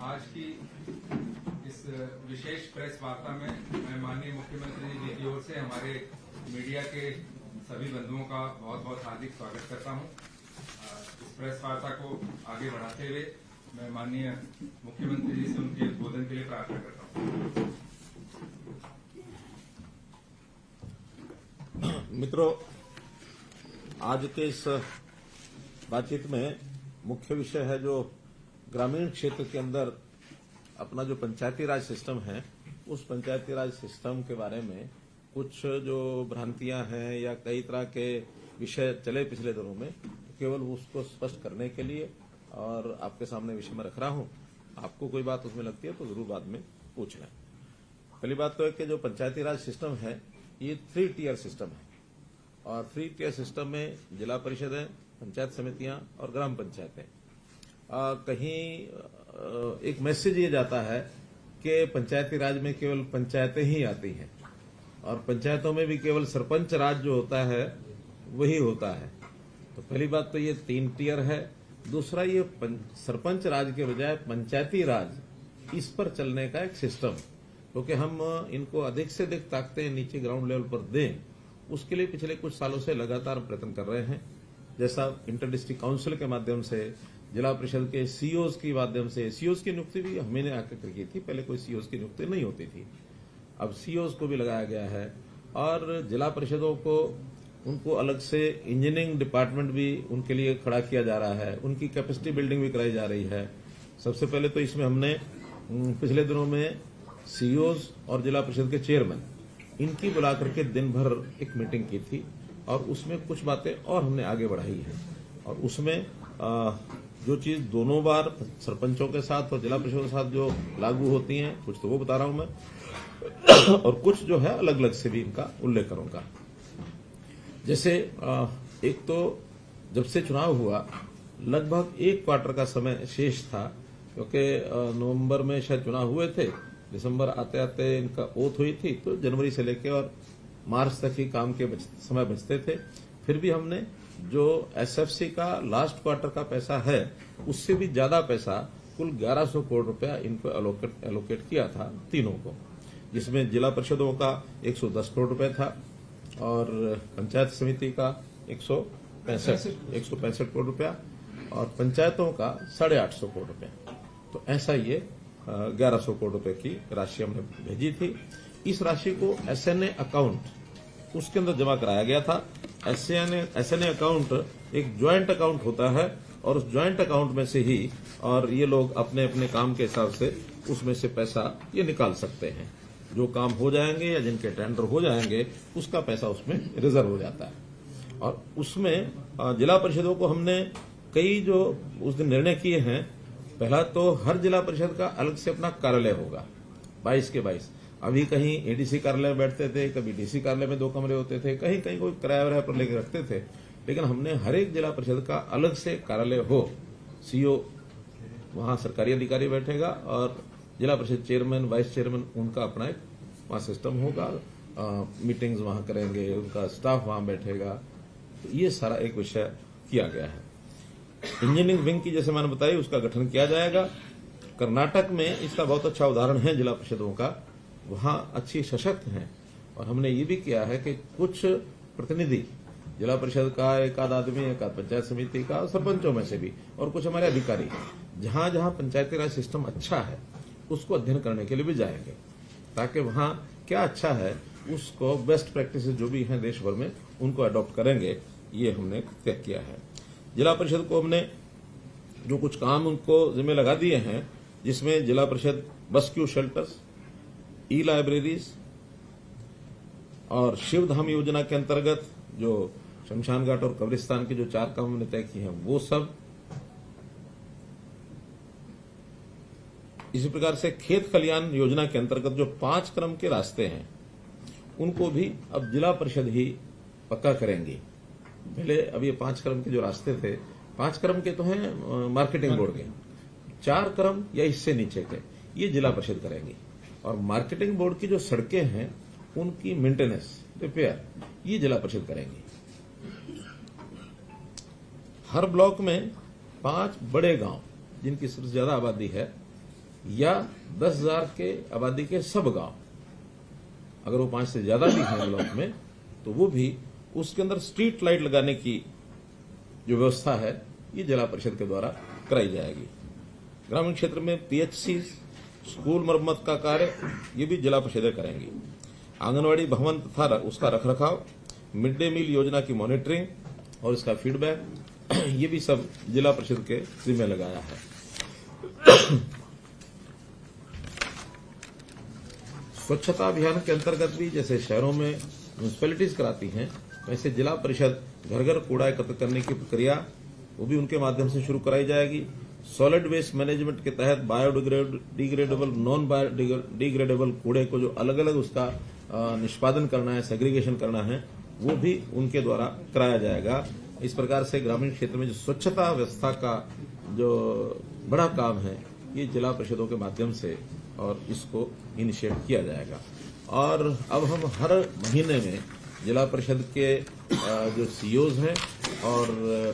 आज की इस विशेष प्रेस वार्ता में मैं माननीय मुख्यमंत्री जी की ओर से हमारे मीडिया के सभी बंधुओं का बहुत बहुत हार्दिक स्वागत करता हूं। इस प्रेस वार्ता को आगे बढ़ाते हुए मैं माननीय मुख्यमंत्री जी से उनके उद्बोधन के लिए प्रार्थना करता हूं। मित्रों, आज के इस बातचीत में मुख्य विषय है जो ग्रामीण क्षेत्र के अंदर अपना जो पंचायती राज सिस्टम है, उस पंचायती राज सिस्टम के बारे में कुछ जो भ्रांतियां हैं या कई तरह के विषय चले पिछले दिनों में, केवल उसको स्पष्ट करने के लिए और आपके सामने विषय में रख रहा हूं। आपको कोई बात उसमें लगती है तो जरूर बाद में पूछ लें। पहली बात तो है कि जो पंचायती राज सिस्टम है ये 3 टियर सिस्टम है और 3 टियर सिस्टम में जिला परिषदें, पंचायत समितियां और ग्राम पंचायतें। कहीं एक मैसेज ये जाता है कि पंचायती राज में केवल पंचायतें ही आती हैं और पंचायतों में भी केवल सरपंच राज जो होता है वही होता है। तो पहली बात तो ये 3 टियर है। दूसरा, ये सरपंच राज के बजाय पंचायती राज, इस पर चलने का एक सिस्टम, क्योंकि हम इनको अधिक से अधिक ताकतें नीचे ग्राउंड लेवल पर दें, उसके लिए पिछले कुछ सालों से लगातार प्रयत्न कर रहे हैं। जैसा इंटर डिस्ट्रिक्ट काउंसिल के माध्यम से, जिला परिषद के सीओज के माध्यम से, सीओज की नियुक्ति भी हमने आकर की थी, पहले कोई सीओज की नियुक्ति नहीं होती थी, अब सीओज को भी लगाया गया है। और जिला परिषदों को उनको अलग से इंजीनियरिंग डिपार्टमेंट भी उनके लिए खड़ा किया जा रहा है, उनकी कैपेसिटी बिल्डिंग भी कराई जा रही है। सबसे पहले तो इसमें हमने पिछले दिनों में सीओज और जिला परिषद के चेयरमैन, इनकी बुला करके दिन भर एक मीटिंग की थी और उसमें कुछ बातें और हमने आगे बढ़ाई है। और उसमें जो चीज दोनों बार सरपंचों के साथ और जिला परिषद के साथ जो लागू होती हैं, कुछ तो वो बता रहा हूं मैं और कुछ जो है अलग अलग से भी इनका उल्लेख करूंगा। जैसे एक तो जब से चुनाव हुआ लगभग 1 क्वार्टर का समय शेष था, क्योंकि नवंबर में शायद चुनाव हुए थे, दिसंबर आते आते इनका ओथ हुई थी, तो जनवरी से लेकर और मार्च तक ही काम के समय बचते थे। फिर भी हमने जो एसएफसी का लास्ट क्वार्टर का पैसा है उससे भी ज्यादा पैसा, कुल 1100 करोड़ रुपया इनको एलोकेट किया था तीनों को, जिसमें जिला परिषदों का 110 करोड़ रुपया था और पंचायत समिति का 165 करोड़ रुपया और पंचायतों का 850 करोड़ रुपया। तो ऐसा ये 1100 करोड़ रुपए की राशि हमने भेजी थी। इस राशि को एसएनए अकाउंट, उसके अंदर जमा कराया गया था। एसएनए अकाउंट एक ज्वाइंट अकाउंट होता है और उस ज्वाइंट अकाउंट में से ही और ये लोग अपने अपने काम के हिसाब से उसमें से पैसा ये निकाल सकते हैं। जो काम हो जाएंगे या जिनके टेंडर हो जाएंगे उसका पैसा उसमें रिजर्व हो जाता है। और उसमें जिला परिषदों को हमने कई जो उस दिन निर्णय किए हैं, पहला तो हर जिला परिषद का अलग से अपना कार्यालय होगा, 22 के 22। अभी कहीं एडीसी कार्यालय में बैठते थे, कभी डीसी कार्यालय में 2 कमरे होते थे, कहीं कहीं कोई किराया पर लेकर रखते थे, लेकिन हमने हर एक जिला परिषद का अलग से कार्यालय हो। सीओ वहां सरकारी अधिकारी बैठेगा और जिला परिषद चेयरमैन, वाइस चेयरमैन, उनका अपना एक वहां सिस्टम होगा, मीटिंग्स वहां करेंगे, उनका स्टाफ वहां बैठेगा। तो ये सारा एक विषय किया गया है। इंजीनियरिंग विंग की जैसे मैंने बताई, उसका गठन किया जाएगा। कर्नाटक में इसका बहुत अच्छा उदाहरण है जिला परिषदों का, वहां अच्छी सशक्त हैं और हमने ये भी किया है कि कुछ प्रतिनिधि जिला परिषद का, एक आध आदमी, एक आध पंचायत समिति का, सरपंचों में से भी, और कुछ हमारे अधिकारी जहां जहां पंचायती राज सिस्टम अच्छा है उसको अध्ययन करने के लिए भी जाएंगे, ताकि वहां क्या अच्छा है उसको बेस्ट प्रैक्टिस जो भी हैं देश भर में उनको अडॉप्ट करेंगे। ये हमने तय किया है। जिला परिषद को हमने जो कुछ काम उनको जिम्मे लगा दिए हैं, जिसमें जिला परिषद बस क्यू शेल्टर्स, ई लाइब्रेरीज और शिवधाम योजना के अंतर्गत जो शमशान घाट और कब्रिस्तान के जो 4 काम हमने तय किए हैं वो सब, इसी प्रकार से खेत खलियान योजना के अंतर्गत जो 5 क्रम के रास्ते हैं उनको भी अब जिला परिषद ही पक्का करेंगी। पहले अब ये 5 क्रम के जो रास्ते थे, 5 क्रम के तो हैं मार्केटिंग बोर्ड के, 4 क्रम या इससे नीचे के ये जिला परिषद करेंगी। और मार्केटिंग बोर्ड की जो सड़कें हैं उनकी मेंटेनेंस, रिपेयर, ये जिला परिषद करेंगी। हर ब्लॉक में 5 बड़े गांव जिनकी सबसे ज्यादा आबादी है या 10,000 के आबादी के सब गांव, अगर वो 5 से ज्यादा भी हैं ब्लॉक में, तो वो भी उसके अंदर स्ट्रीट लाइट लगाने की जो व्यवस्था है ये जिला परिषद के द्वारा कराई जाएगी। ग्रामीण क्षेत्र में पीएचसी, स्कूल मरम्मत का कार्य ये भी जिला परिषदें करेंगी। आंगनवाड़ी भवन तथा उसका रखरखाव, मिड डे मील योजना की मॉनिटरिंग और इसका फीडबैक, ये भी सब जिला परिषद के जिम्मे लगाया है। स्वच्छता अभियान के अंतर्गत भी जैसे शहरों में म्यूनिसिपैलिटीज कराती हैं, वैसे जिला परिषद घर घर कूड़ा एकत्र करने की प्रक्रिया वो भी उनके माध्यम से शुरू कराई जाएगी। सॉलिड वेस्ट मैनेजमेंट के तहत बायोडिग्रेडेबल, नॉन बायोडिग्रेडेबल कूड़े को जो अलग अलग उसका निष्पादन करना है, सेग्रीगेशन करना है, वो भी उनके द्वारा कराया जाएगा। इस प्रकार से ग्रामीण क्षेत्र में जो स्वच्छता व्यवस्था का जो बड़ा काम है ये जिला परिषदों के माध्यम से और इसको इनिशिएट किया जाएगा। और अब हम हर महीने में जिला परिषद के जो सीईओज हैं और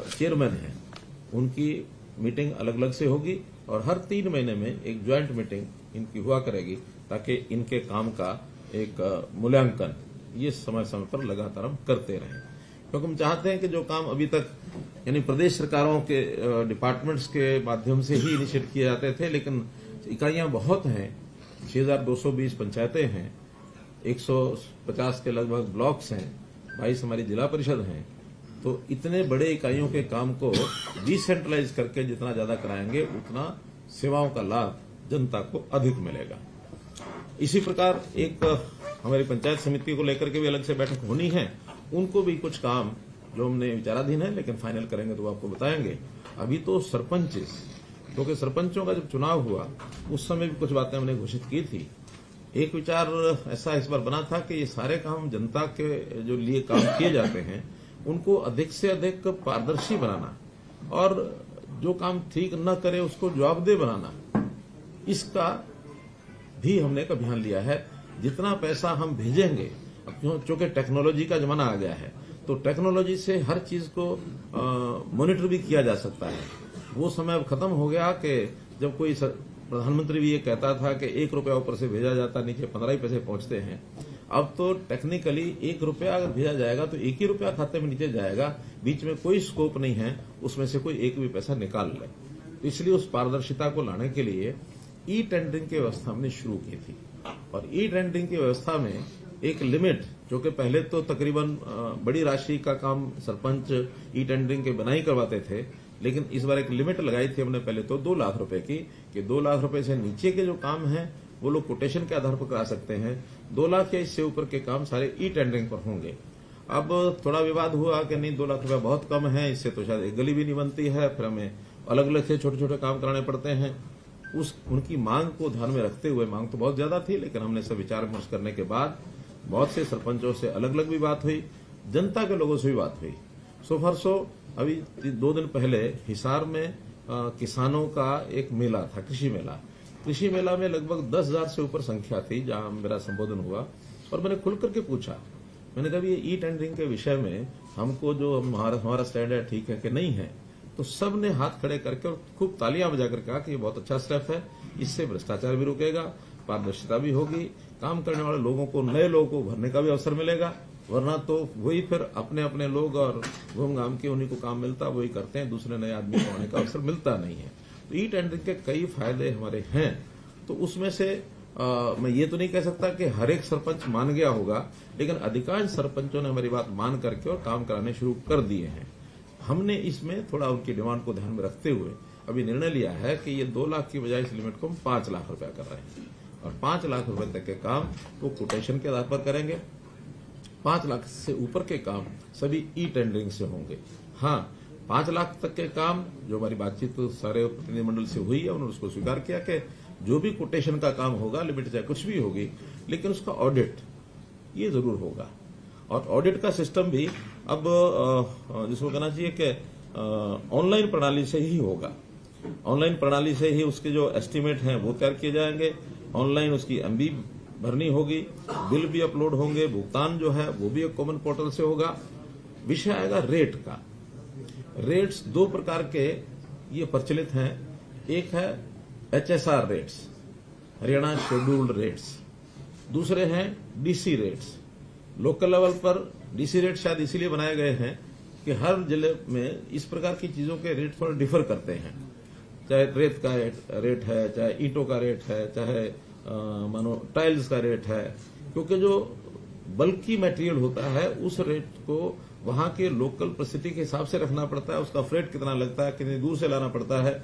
चेयरमैन हैं उनकी मीटिंग अलग अलग से होगी और हर 3 महीने में एक ज्वाइंट मीटिंग इनकी हुआ करेगी, ताकि इनके काम का एक मूल्यांकन ये समय समय पर लगातार हम करते रहें। क्योंकि हम चाहते हैं कि जो काम अभी तक यानी प्रदेश सरकारों के डिपार्टमेंट्स के माध्यम से ही इनिशिएट किए जाते थे, लेकिन इकाइयां बहुत हैं, 6,220 पंचायतें हैं, 150 के लगभग ब्लॉक्स हैं, 22 हमारी जिला परिषद हैं, तो इतने बड़े इकाइयों के काम को डिसेंट्रलाइज करके जितना ज्यादा कराएंगे उतना सेवाओं का लाभ जनता को अधिक मिलेगा। इसी प्रकार एक हमारी पंचायत समिति को लेकर के भी अलग से बैठक होनी है, उनको भी कुछ काम जो हमने विचाराधीन है, लेकिन फाइनल करेंगे तो आपको बताएंगे। अभी तो सरपंच, क्योंकि सरपंचों का जब चुनाव हुआ उस समय भी कुछ बातें हमने घोषित की थी। एक विचार ऐसा इस बार बना था कि ये सारे काम जनता के जो लिए काम किए जाते हैं उनको अधिक से अधिक पारदर्शी बनाना और जो काम ठीक न करे उसको जवाबदेह बनाना, इसका भी हमने एक अभियान लिया है। जितना पैसा हम भेजेंगे, अब चूंकि टेक्नोलॉजी का जमाना आ गया है तो टेक्नोलॉजी से हर चीज को मॉनिटर भी किया जा सकता है। वो समय अब खत्म हो गया कि जब कोई प्रधानमंत्री भी ये कहता था कि 1 रुपया ऊपर से भेजा जाता, नीचे 15 ही पैसे पहुंचते हैं। अब तो टेक्निकली 1 रुपया अगर भेजा जाएगा तो 1 ही रुपया खाते में नीचे जाएगा, बीच में कोई स्कोप नहीं है उसमें से कोई एक भी पैसा निकाल ले। तो इसलिए उस पारदर्शिता को लाने के लिए ई टेंडरिंग की व्यवस्था हमने शुरू की थी। और ई टेंडरिंग की व्यवस्था में एक लिमिट, जो कि पहले तो तकरीबन बड़ी राशि का काम सरपंच ई टेंडरिंग के बिना ही करवाते थे, लेकिन इस बार एक लिमिट लगाई थी हमने पहले तो 2 लाख रुपए की, कि 2 लाख रुपए से नीचे के जो काम हैं वो लोग कोटेशन के आधार पर करा सकते हैं। 2 लाख या इससे ऊपर के काम सारे ई टेंडरिंग पर होंगे। अब थोड़ा विवाद हुआ कि नहीं 2 लाख रुपया बहुत कम है, इससे तो शायद एक गली भी नहीं बनती है, फिर हमें अलग अलग से छोटे छोटे काम कराने पड़ते हैं। उनकी मांग को ध्यान में रखते हुए, मांग तो बहुत ज्यादा थी, लेकिन हमने सब विचार विमर्श करने के बाद बहुत से सरपंचों से अलग अलग भी बात हुई, जनता के लोगों से भी बात हुई। अभी 2 दिन पहले हिसार में किसानों का एक मेला था, कृषि मेला में लगभग 10,000 से ऊपर संख्या थी जहां मेरा संबोधन हुआ। और मैंने खुल करके पूछा, मैंने कहा ये ई टेंडरिंग के विषय में हमको जो हमारा स्टैंड है ठीक है कि नहीं है, तो सब ने हाथ खड़े करके और खूब तालियां बजाकर कहा कि ये बहुत अच्छा स्टेप है, इससे भ्रष्टाचार भी रुकेगा, पारदर्शिता भी होगी, काम करने वाले लोगों को, नए लोगों को भरने का भी अवसर मिलेगा, वरना तो वही फिर अपने अपने लोग और घूम घाम के उन्हीं को काम मिलता वही करते हैं, दूसरे नए आदमी को आने का अवसर मिलता नहीं है। तो ई टेंडरिंग के कई फायदे हमारे हैं। तो उसमें से मैं ये तो नहीं कह सकता कि हर एक सरपंच मान गया होगा, लेकिन अधिकांश सरपंचों ने हमारी बात मान करके और काम कराने शुरू कर दिए हैं। हमने इसमें थोड़ा उनकी डिमांड को ध्यान में रखते हुए अभी निर्णय लिया है कि ये 2 लाख की बजाय इस लिमिट को हम 5 लाख रुपया कर रहे हैं, और 5 लाख रुपए तक के काम वो कोटेशन के आधार पर करेंगे। 5 लाख से ऊपर के काम सभी ई टेंडरिंग से होंगे। हाँ, 5 लाख तक के काम जो हमारी बातचीत तो सारे प्रतिनिधिमंडल से हुई है, उन्होंने उसको स्वीकार किया कि जो भी कोटेशन का काम होगा, लिमिट चाहे कुछ भी होगी, लेकिन उसका ऑडिट ये जरूर होगा। और ऑडिट का सिस्टम भी अब जिसको कहना चाहिए कि ऑनलाइन प्रणाली से ही होगा। ऑनलाइन प्रणाली से ही उसके जो एस्टीमेट हैं वो तैयार किए जाएंगे, ऑनलाइन उसकी एमबी भरनी होगी, बिल भी अपलोड होंगे, भुगतान जो है वो भी एक कॉमन पोर्टल से होगा। विषय आएगा रेट का। रेट्स 2 प्रकार के ये प्रचलित हैं। एक है HSR rates, Haryana scheduled rates, दूसरे हैं डीसी रेट्स। लोकल लेवल पर डीसी रेट शायद इसीलिए बनाए गए हैं कि हर जिले में इस प्रकार की चीजों के रेट थोड़ा डिफर करते हैं, चाहे रेत का रेट है, चाहे ईंटों का रेट है, चाहे मानो टाइल्स का रेट है, क्योंकि जो बल्कि मटेरियल होता है उस रेट को वहां के लोकल परिस्थिति के हिसाब से रखना पड़ता है, उसका फ्रेट कितना लगता है, कितनी दूर से लाना पड़ता है,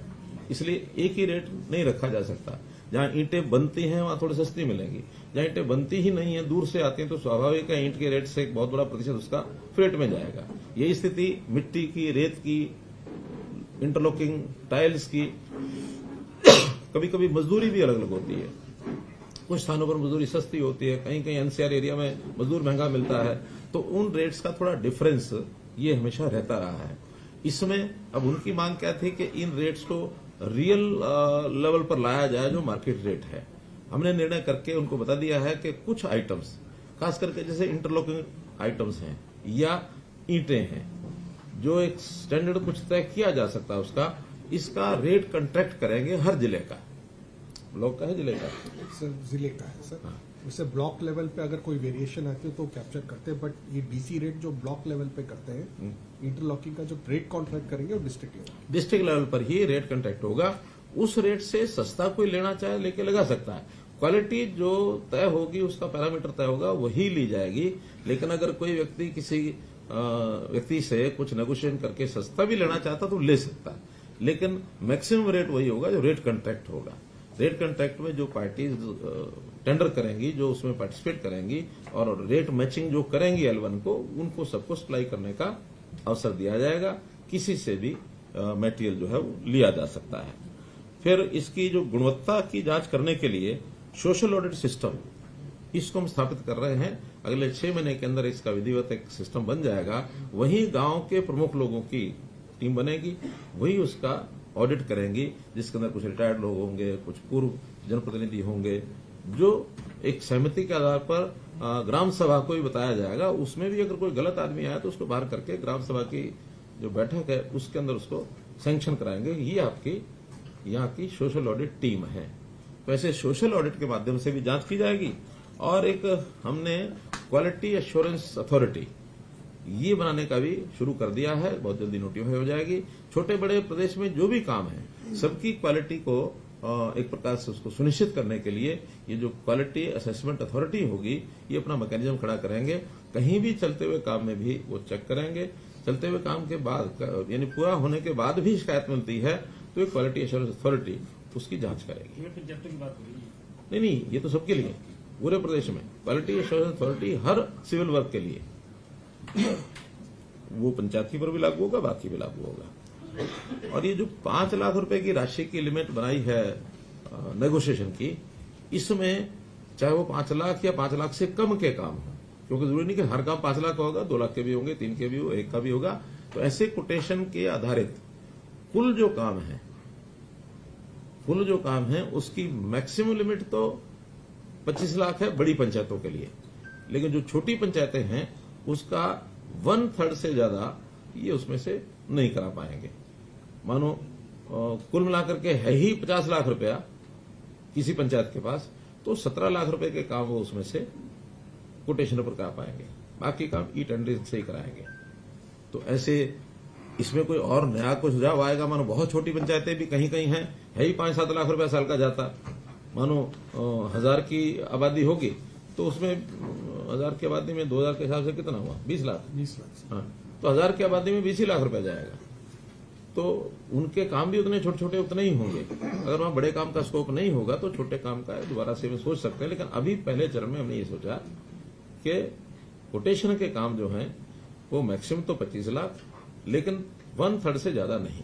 इसलिए एक ही रेट नहीं रखा जा सकता। जहां ईंटें बनती हैं वहां थोड़ी सस्ती मिलेंगी, जहां ईंटें बनती ही नहीं है, दूर से आती हैं, तो स्वाभाविक है ईंट के रेट से एक बहुत बड़ा प्रतिशत उसका फ्रेट में जाएगा। यही स्थिति मिट्टी की, रेत की, इंटरलॉकिंग टाइल्स की, कभी कभी मजदूरी भी अलग अलग होती है। कुछ स्थानों पर मजदूरी सस्ती होती है, कहीं कहीं एनसीआर एरिया में मजदूर महंगा मिलता है, तो उन रेट्स का थोड़ा डिफरेंस ये हमेशा रहता रहा है। इसमें अब उनकी मांग क्या थी कि इन रेट्स को रियल लेवल पर लाया जाए जो मार्केट रेट है। हमने निर्णय करके उनको बता दिया है कि कुछ आइटम्स, खास करके जैसे इंटरलॉकिंग आइटम्स हैं या ईंटें हैं, जो एक स्टैंडर्ड कुछ तय किया जा सकता है उसका, इसका रेट कंट्रैक्ट करेंगे हर जिले का। ब्लॉक का है, जिले का सर, जिले का है सर। वैसे ब्लॉक लेवल पे अगर कोई वेरिएशन आती है तो कैप्चर करते हैं, बट ये डीसी रेट जो ब्लॉक लेवल पे करते हैं, इंटरलॉकिंग का जो रेट कॉन्ट्रैक्ट करेंगे वो डिस्ट्रिक्ट लेवल पर ही रेट कॉन्ट्रैक्ट होगा। उस रेट से सस्ता कोई लेना चाहे लेके लगा सकता है। क्वालिटी जो तय होगी, उसका पैरामीटर तय होगा, वही ली जाएगी। लेकिन अगर कोई व्यक्ति किसी व्यक्ति से कुछ नेगोशिएशन करके सस्ता भी लेना चाहता तो ले सकता है, लेकिन मैक्सिमम रेट वही होगा जो रेट कॉन्ट्रैक्ट होगा। रेट कॉन्ट्रैक्ट में जो पार्टीज टेंडर करेंगी, जो उसमें पार्टिसिपेट करेंगी और रेट मैचिंग जो करेंगी L1 को, उनको सबको सप्लाई करने का अवसर दिया जाएगा। किसी से भी मटेरियल जो है वो लिया जा सकता है। फिर इसकी जो गुणवत्ता की जांच करने के लिए सोशल ऑडिट सिस्टम, इसको हम स्थापित कर रहे हैं। अगले 6 महीने के अंदर इसका विधिवत एक सिस्टम बन जाएगा। वहीं गांव के प्रमुख लोगों की टीम बनेगी, वही उसका ऑडिट करेंगी, जिसके अंदर कुछ रिटायर्ड लोग होंगे, कुछ पूर्व जनप्रतिनिधि होंगे, जो एक सहमति के आधार पर ग्राम सभा को भी बताया जाएगा। उसमें भी अगर कोई गलत आदमी आया तो उसको बाहर करके ग्राम सभा की जो बैठक है उसके अंदर उसको सैंक्शन कराएंगे। ये आपकी यहाँ की सोशल ऑडिट टीम है। तो ऐसे सोशल ऑडिट के माध्यम से भी जांच की जाएगी। और एक हमने क्वालिटी एश्योरेंस अथॉरिटी ये बनाने का भी शुरू कर दिया है, बहुत जल्दी नोटिफाई हो जाएगी। छोटे बड़े प्रदेश में जो भी काम है, सबकी क्वालिटी को एक प्रकार से उसको सुनिश्चित करने के लिए ये जो क्वालिटी असेसमेंट अथॉरिटी होगी, ये अपना मैकेनिज्म खड़ा करेंगे। कहीं भी चलते हुए काम में भी वो चेक करेंगे। चलते हुए काम के बाद, यानी पूरा होने के बाद भी शिकायत मिलती है तो ये क्वालिटी एश्योरेंस अथॉरिटी उसकी जांच करेगी। नहीं, ये तो सबके लिए, पूरे प्रदेश में क्वालिटी एश्योरेंस अथॉरिटी हर सिविल वर्क के लिए, वो पंचायती पर भी लागू होगा, बाकी भी लागू होगा। और ये जो 5 लाख रुपए की राशि की लिमिट बनाई है नेगोशिएशन की, इसमें चाहे वो 5 लाख या 5 लाख से कम के काम हो, क्योंकि जरूरी नहीं कि हर काम 5 लाख का होगा, 2 लाख के भी होंगे, 3 के भी हो, 1 का भी होगा। तो ऐसे कोटेशन के आधारित कुल जो काम है उसकी मैक्सिमम लिमिट तो 25 लाख है बड़ी पंचायतों के लिए, लेकिन जो छोटी पंचायतें हैं उसका 1/3 से ज्यादा ये उसमें से नहीं करा पाएंगे। मानो कुल मिलाकर के है ही 50 लाख रुपया किसी पंचायत के पास, तो 17 लाख रुपए के काम वो उसमें से कोटेशन पर करा पाएंगे, बाकी काम ई टेंडरिंग से ही कराएंगे। तो ऐसे इसमें कोई और नया कुछ सुझाव आएगा। मानो बहुत छोटी पंचायतें भी कहीं कहीं हैं, है ही 5-7 लाख रुपया साल का जाता। मानो 1000 की आबादी होगी तो उसमें 1000 की आबादी में 2000 के हिसाब से कितना हुआ, 20 लाख। हाँ, तो 1000 की आबादी में 20 लाख रुपया जाएगा। तो उनके काम भी उतने छोटे छोटे उतने ही होंगे। अगर वहां बड़े काम का स्कोप नहीं होगा तो छोटे काम का दोबारा से भी सोच सकते हैं। लेकिन अभी पहले चरण में हमने ये सोचा कि कोटेशन के काम जो हैं वो मैक्सिमम तो 25 लाख, लेकिन 1/3 से ज्यादा नहीं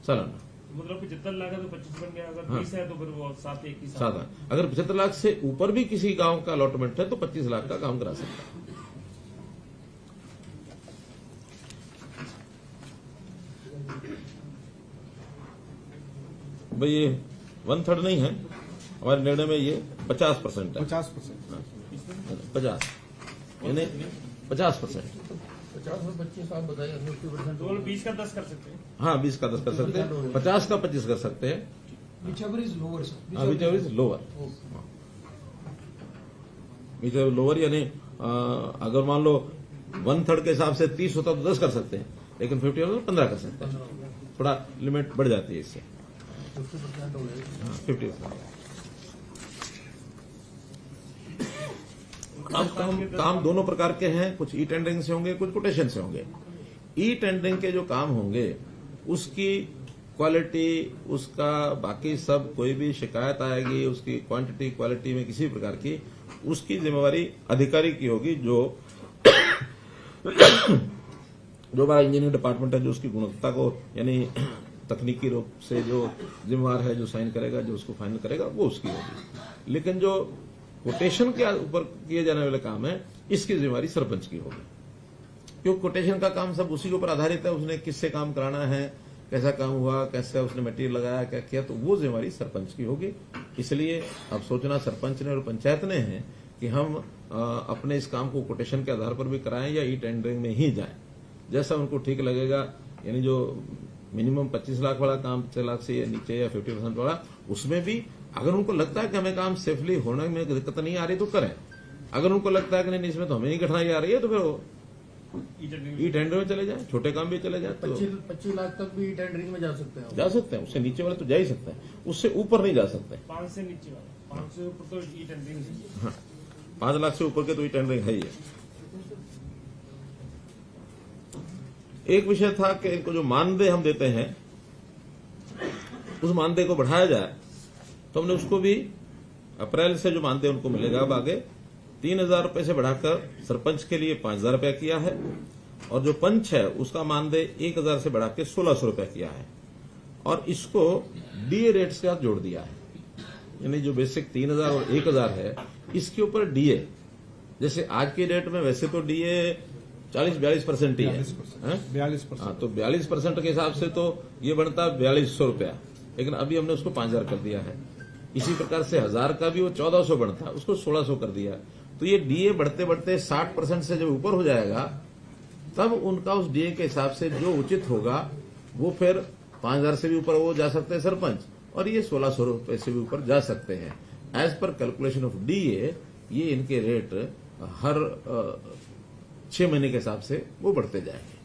सालाना। मतलब 75 लाख है तो 25 बन गया, अगर 20 है तो फिर वो 7 एक ही साथ। अगर 75 लाख से ऊपर भी किसी गांव का अलॉटमेंट है तो 25 लाख का काम करा सकता है। भाई ये 1/3 नहीं है, हमारे निर्णय में ये 50% है। 50%। 50 यानी 50%। 50 में 25 आप बताइए, 50%। तो 20 का 10 कर सकते हैं। हाँ, 20 का 10 कर सकते हैं, 50 का 25 कर सकते हैं। Whichever is lower, sir. Which ever is lower, which ever lower यानी अगर मान लो 1/3 के हिसाब से 30 होता तो 10 कर सकते हैं, लेकिन 50 होता तो 15 कर सकते हैं। थोड़ा लिमिट बढ़ जाती है इससे। 50% हो जाएगा। 50%। अब काम दोनों प्रकार के हैं, कुछ ई टेंडरिंग से होंगे, कुछ कोटेशन से होंगे। ई टेंडरिंग के जो काम होंगे उसकी क्वालिटी, उसका बाकी सब कोई भी शिकायत आएगी, उसकी क्वांटिटी क्वालिटी में किसी प्रकार की, उसकी जिम्मेवारी अधिकारी की होगी, जो हमारा इंजीनियरिंग डिपार्टमेंट है, जो उसकी गुणवत्ता को यानी तकनीकी रूप से जो जिम्मेवार है, जो साइन करेगा, जो उसको फाइनल करेगा, वो उसकी होगी। लेकिन जो कोटेशन के ऊपर किए जाने वाले काम है, इसकी जिम्मेवारी सरपंच की होगी, क्योंकि कोटेशन का काम सब उसी के ऊपर आधारित है। उसने किससे काम कराना है, कैसा काम हुआ, कैसे उसने मटेरियल लगाया, क्या किया, तो वो जिम्मेवारी सरपंच की होगी। इसलिए अब सोचना सरपंच ने और पंचायत ने है कि हम अपने इस काम को कोटेशन के आधार पर भी कराएं या ई टेंडरिंग में ही जाएं, जैसा उनको ठीक लगेगा। यानी जो मिनिमम 25 लाख वाला काम 6 लाख से नीचे या 50% वाला, उसमें भी अगर उनको लगता है कि हमें काम सेफली होने में दिक्कत नहीं आ रही तो करें। अगर उनको लगता है कि नहीं इसमें तो हमें ही कठिनाई आ रही है तो फिर ई टेंडर में चले जाए, छोटे काम भी चले जाए। तो 25 लाख तक भी टेंडरिंग में जा सकते हैं। जा सकते हैं, उससे नीचे वाले तो जा ही सकते हैं, उससे ऊपर नहीं जा सकते। 5 से नीचे वाला, 5 से ऊपर तो ई टेंडरिंग है। हाँ, 5 लाख से ऊपर के तो ई टेंडरिंग है ही है। एक विषय था कि इनको जो मानदेय हम देते हैं, उस मानदेय को बढ़ाया जाए, तो हमने उसको भी अप्रैल से जो मानदेय उनको मिलेगा अब आगे 3,000 रुपए से बढ़ाकर सरपंच के लिए 5,000 रुपया किया है, और जो पंच है उसका मानदेय 1,000 से बढ़ा के 1,600 रुपया किया है, और इसको डीए रेट से साथ जोड़ दिया है। यानी जो बेसिक 3,000 और 1,000 है, इसके ऊपर डीए, जैसे आज की डेट में वैसे तो डीए 40-42% ही है, 42%। हाँ, तो 42% के हिसाब से तो ये बनता है 4,200 रुपया, लेकिन अभी हमने उसको 5,000 कर दिया है। इसी प्रकार से 1,000 का भी वो 1,400 बनता है, उसको 1,600 कर दिया। तो ये डीए बढ़ते बढ़ते 60% से जब ऊपर हो जाएगा, तब उनका उस डीए के हिसाब से जो उचित होगा वो फिर 5,000 से भी ऊपर वो जा सकते हैं सरपंच, और ये 1,600 रुपए से भी ऊपर जा सकते हैं। As per calculation of DA ये इनके रेट हर 6 महीने के हिसाब से वो बढ़ते जाएंगे।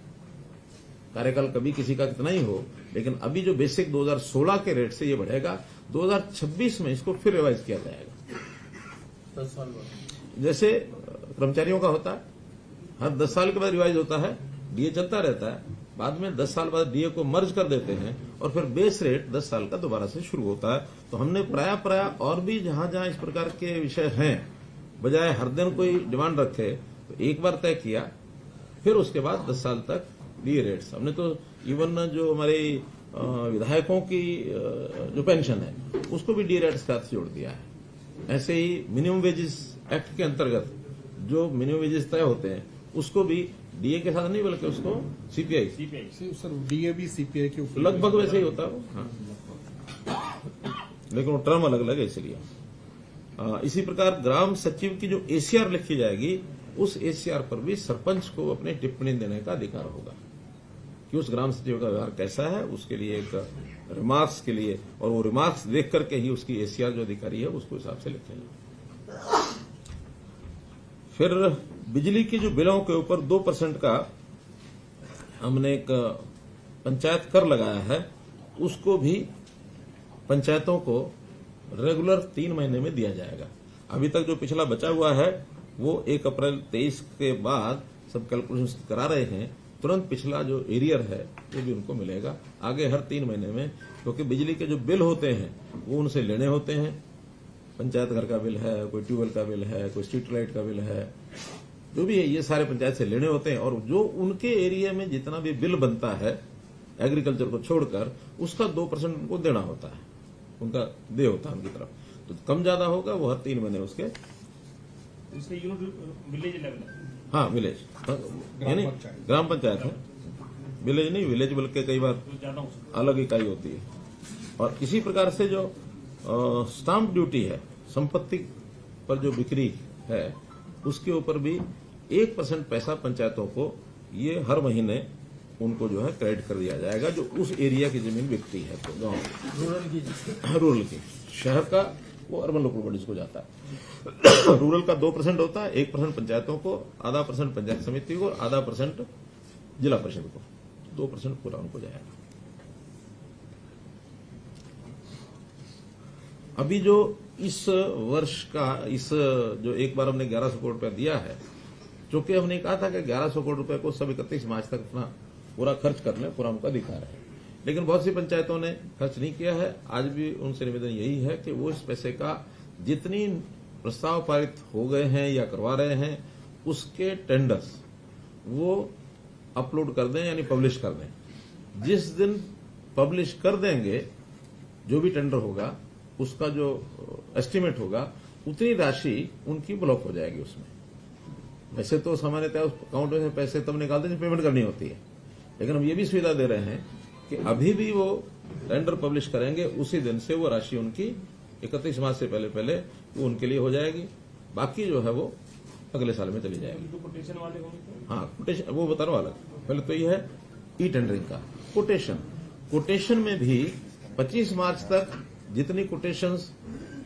कार्यकाल कभी किसी का कितना ही हो, लेकिन अभी जो बेसिक 2016 के रेट से ये बढ़ेगा, 2026 में इसको फिर रिवाइज किया जाएगा। 10 साल बाद जैसे कर्मचारियों का होता है, हर 10 साल के बाद रिवाइज होता है, डीए चलता रहता है, बाद में 10 साल बाद डीए को मर्ज कर देते हैं, और फिर बेस रेट 10 साल का दोबारा से शुरू होता है। तो हमने प्राय और भी जहां जहां इस प्रकार के विषय हैं, बजाय हर दिन कोई डिमांड रखे, तो एक बार तय किया, फिर उसके बाद 10 साल तक डीए रेट्स। हमने तो इवन जो हमारे विधायकों की जो पेंशन है उसको भी डीए रेट्स के साथ जोड़ दिया है। ऐसे ही मिनिमम वेजेस एक्ट के अंतर्गत जो मिनिमम वेजेस तय होते हैं उसको भी डीए के साथ नहीं, बल्कि उसको सीपीआई सर डीए भी सीपीआई के ऊपर लगभग वैसे ही होता है वो। हाँ, लेकिन वो टर्म अलग अलग है इसलिए। इसी प्रकार ग्राम सचिव की जो एसीआर लिखी जाएगी, उस एसीआर पर भी सरपंच को अपनी टिप्पणी देने का अधिकार होगा कि उस ग्राम सचिव का व्यवहार कैसा है, उसके लिए एक रिमार्क्स के लिए, और वो रिमार्क्स देख करके ही उसकी एसीआर जो अधिकारी है उसको हिसाब से लिखेंगे। फिर बिजली की जो बिलों के ऊपर 2% का हमने एक पंचायत कर लगाया है, उसको भी पंचायतों को रेगुलर 3 महीने में दिया जाएगा। अभी तक जो पिछला बचा हुआ है वो 1 अप्रैल 23 के बाद सब कैलकुलेशन करा रहे हैं, तुरंत पिछला जो एरियर है वो भी उनको मिलेगा आगे हर 3 महीने में, क्योंकि बिजली के जो बिल होते हैं वो उनसे लेने होते हैं। पंचायत घर का बिल है, कोई ट्यूबवेल का बिल है, कोई स्ट्रीट लाइट का बिल है, जो भी है ये सारे पंचायत से लेने होते हैं, और जो उनके एरिया में जितना भी बिल बनता है एग्रीकल्चर को छोड़कर, उसका 2% उनको देना होता है, उनका दे होता है उनकी तरफ। तो कम ज्यादा होगा वो हर 3 महीने उसके इसका यूनिट विलेज लेवल है। हाँ विलेज यानी ग्राम पंचायत है, विलेज नहीं, विलेज बल्कि कई बार तो ज्यादा हो सकता अलग इकाई होती है। और इसी प्रकार से जो स्टाम्प ड्यूटी है, संपत्ति पर जो बिक्री है, उसके ऊपर भी 1% पैसा पंचायतों को ये हर महीने उनको जो है क्रेडिट कर दिया जाएगा, जो उस एरिया की जमीन बिकती है तो गाँव रूरल की, शहर का वो अर्बन लोकल बॉडीज को जाता है। रूरल का 2% होता है, 1% पंचायतों को, आधा % पंचायत समिति को, आधा % जिला परिषद को, 2% पूरा उनको जाएगा। अभी जो इस वर्ष का जो एक बार हमने 1100 करोड़ रुपया दिया है, चूंकि हमने कहा था कि 1100 करोड़ रुपए को सब 31 मार्च तक अपना पूरा खर्च कर लें, पूरा उनका अधिकार है, लेकिन बहुत सी पंचायतों ने खर्च नहीं किया है। आज भी उनसे निवेदन यही है कि वो इस पैसे का जितनी प्रस्ताव पारित हो गए हैं या करवा रहे हैं उसके टेंडर्स वो अपलोड कर दें, यानी पब्लिश कर दें। जिस दिन पब्लिश कर देंगे जो भी टेंडर होगा उसका जो एस्टीमेट होगा उतनी राशि उनकी ब्लॉक हो जाएगी उसमें। वैसे तो सामान्यतः उस अकाउंट में से पैसे तब निकालते हैं जब पेमेंट करनी होती है, लेकिन हम ये भी सुविधा दे रहे हैं कि अभी भी वो टेंडर पब्लिश करेंगे उसी दिन से वो राशि उनकी 31 मार्च से पहले वो उनके लिए हो जाएगी, बाकी जो है वो अगले साल में चली जाएगी। तो कोटेशन वाले होंगे, हाँ कोटेशन वो बता रहा हूं अलग। पहले तो ये है ई टेंडरिंग का कोटेशन में भी 25 मार्च तक जितनी कोटेशंस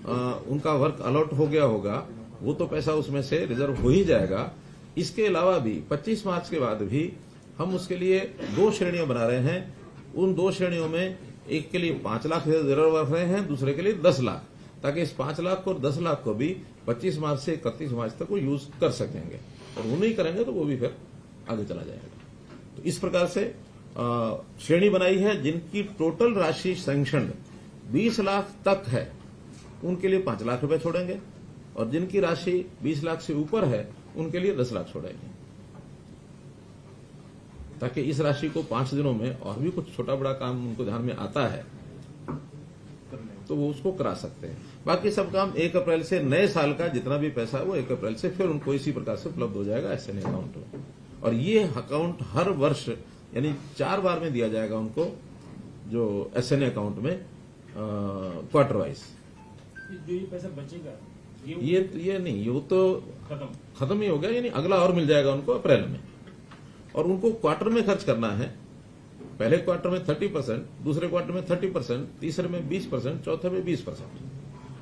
उनका वर्क अलॉट हो गया होगा वो तो पैसा उसमें से रिजर्व हो ही जाएगा। इसके अलावा भी 25 मार्च के बाद भी हम उसके लिए 2 श्रेणियां बना रहे हैं। उन 2 श्रेणियों में एक के लिए 5 लाख रिजर्व रख रहे हैं, दूसरे के लिए 10 लाख, ताकि इस 5 लाख और 10 लाख को भी 25 मार्च से 31 मार्च तक वो यूज कर सकेंगे, और वो नहीं करेंगे तो वो भी फिर आगे चला जाएगा। तो इस प्रकार से श्रेणी बनाई है। जिनकी टोटल राशि सैंक्शन 20 लाख तक है उनके लिए 5 लाख रुपए छोड़ेंगे, और जिनकी राशि 20 लाख से ऊपर है उनके लिए 10 लाख छोड़ेंगे, ताकि इस राशि को 5 दिनों में और भी कुछ छोटा बड़ा काम उनको ध्यान में आता है तो वो उसको करा सकते हैं। बाकी सब काम 1 अप्रैल से नए साल का जितना भी पैसा है वो 1 अप्रैल से फिर उनको इसी प्रकार से उपलब्ध हो जाएगा एसएनए अकाउंट में। और ये अकाउंट हर वर्ष यानी 4 बार में दिया जाएगा उनको, जो एसएनए अकाउंट में क्वार्टर वाइज। जो ये पैसा बचेगा ये नहीं, ये तो खत्म ही हो गया, यानी अगला और मिल जाएगा उनको अप्रैल में। और उनको क्वार्टर में खर्च करना है, पहले क्वार्टर में 30%, दूसरे क्वार्टर में 30%, तीसरे में 20%, चौथे में 20%,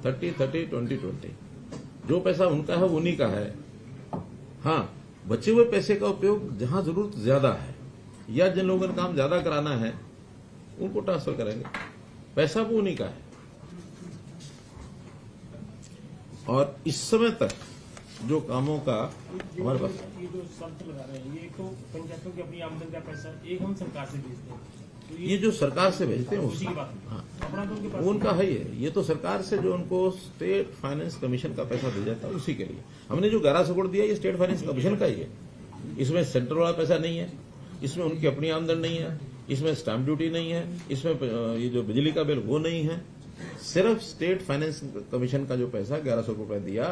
30-30-20-20। जो पैसा उनका है वो उन्हीं का है। हाँ, बचे हुए पैसे का उपयोग जहां जरूरत ज्यादा है या जिन लोगों ने काम ज्यादा कराना है उनको ट्रांसफर करेंगे, पैसा वो उन्हीं का है। और इस समय तक जो कामों का हमारे पास ये जो शर्त लगा रहे हैं, ये तो पंचायतों की अपनी आमदनी का पैसा एक हम सरकार से भेजते हैं, तो ये जो सरकार से भेजते हैं उसी की बात है। हाँ, अपना तो उनके पास वो उनका है ही है। ये तो सरकार से जो उनको स्टेट फाइनेंस कमीशन का पैसा दिया जाता है उसी के लिए। हमने जो 1100 करोड़ दिया ये स्टेट फाइनेंस कमीशन का ही है, इसमें सेंट्रल वाला पैसा नहीं है, इसमें उनकी अपनी आमदनी नहीं है, इसमें स्टैंप ड्यूटी नहीं है, इसमें ये जो बिजली का बिल वो नहीं है। सिर्फ स्टेट फाइनेंस कमीशन का जो पैसा 1100 रुपए दिया,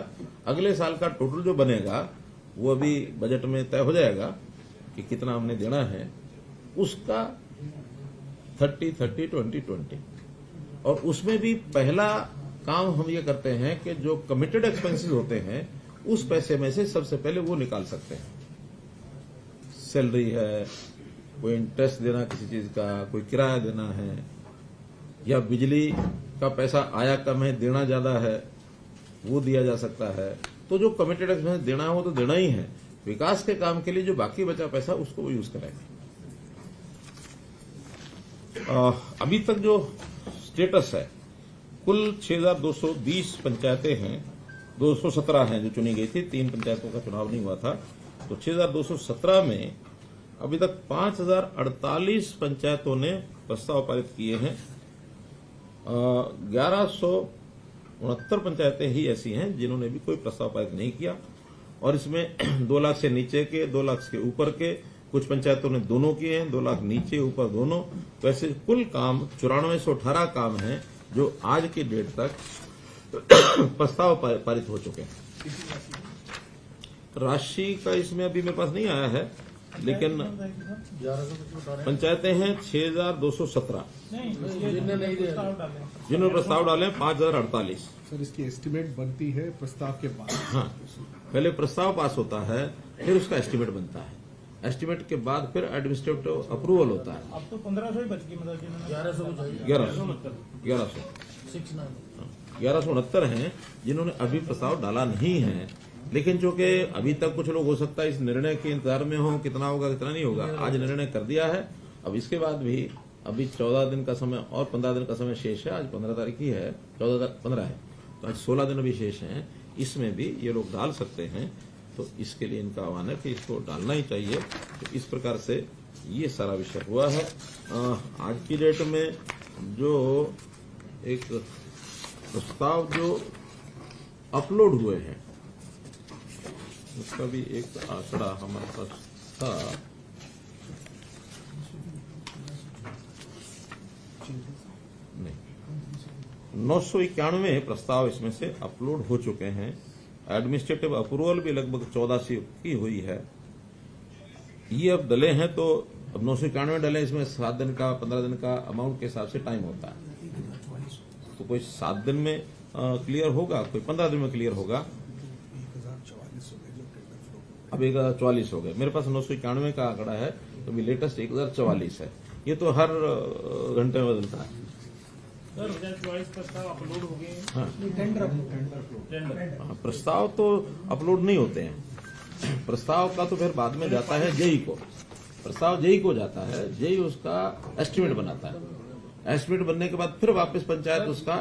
अगले साल का टोटल जो बनेगा वो अभी बजट में तय हो जाएगा कि कितना हमने देना है, उसका 30-30-20-20। और उसमें भी पहला काम हम ये करते हैं कि जो कमिटेड एक्सपेंसेस होते हैं उस पैसे में से सबसे पहले वो निकाल सकते हैं। सैलरी है, कोई इंटरेस्ट देना किसी चीज का, कोई किराया देना है, या बिजली का पैसा आया कम है देना ज्यादा है वो दिया जा सकता है। तो जो कमिटेड एक्सपेंस देना है वो तो देना ही है। विकास के काम के लिए जो बाकी बचा पैसा उसको वो यूज करेंगे। अभी तक जो स्टेटस है, कुल 6220 पंचायतें हैं, 217 हैं जो चुनी गई थी, 3 पंचायतों का चुनाव नहीं हुआ था, तो 6217 में अभी तक 5048 पंचायतों ने प्रस्ताव पारित किए हैं। 1169 पंचायतें ही ऐसी हैं जिन्होंने भी कोई प्रस्ताव पारित नहीं किया, और इसमें 2 लाख से नीचे के, 2 लाख के ऊपर के, कुछ पंचायतों ने दोनों किए हैं, 2 लाख नीचे ऊपर दोनों। वैसे कुल काम 9418 काम हैं जो आज की डेट तक प्रस्ताव पारित हो चुके हैं। राशि का इसमें अभी मेरे पास नहीं आया है, लेकिन पंचायतें हैं 6217 जिन्होंने प्रस्ताव डाले 5048। सर, इसकी एस्टिमेट बनती है प्रस्ताव के बाद। हाँ, पहले प्रस्ताव पास होता है फिर उसका एस्टिमेट बनता है। एस्टिमेट के बाद फिर एडमिनिस्ट्रेटिव अप्रूवल होता है। अब तो 1500 ही बच गई, मतलब 1100 को चाहिए। 1169 हैं जिन्होंने अभी प्रस्ताव डाला नहीं है, लेकिन चूंकि अभी तक कुछ लोग हो सकता है इस निर्णय के इंतजार में हो, कितना होगा कितना नहीं होगा। आज निर्णय कर दिया है, अब इसके बाद भी अभी 14 दिन का समय और 15 दिन का समय शेष है। आज 15 तारीख ही है, 15 है, तो आज 16 दिन अभी शेष हैं। इसमें भी ये लोग डाल सकते हैं, तो इसके लिए इनका आह्वान है कि इसको डालना ही चाहिए। तो इस प्रकार से ये सारा विषय हुआ है। आज की डेट में जो एक प्रस्ताव जो अपलोड हुए हैं उसका भी एक आंकड़ा हमारे पास था। नहीं, 991 प्रस्ताव इसमें से अपलोड हो चुके हैं। एडमिनिस्ट्रेटिव अप्रूवल भी लगभग 1400 की हुई है। ये अब डले हैं, तो अब 991 डले, इसमें 7 दिन का 15 दिन का अमाउंट के हिसाब से टाइम होता है। तो कोई 7 दिन में क्लियर होगा, कोई 15 दिन में क्लियर होगा। 1044 हो गए जो टेंडर फ्लो। अब 1044 हो गए। मेरे पास 991 का आंकड़ा है, तो अभी लेटेस्ट 1044 है। ये तो हर घंटे में बदलता है। सर 2024 प्रस्ताव अपलोड हो गए। हाँ, टेंडर फ्लो। टेंडर प्रस्ताव तो अपलोड नहीं होते हैं। प्रस्ताव का तो फिर बाद में जाता है जेई को। प्रस्ताव जेई को जाता है, जेई उसका एस्टिमेट बनाता है। एस्टिमेट बनने के बाद फिर वापस पंचायत उसका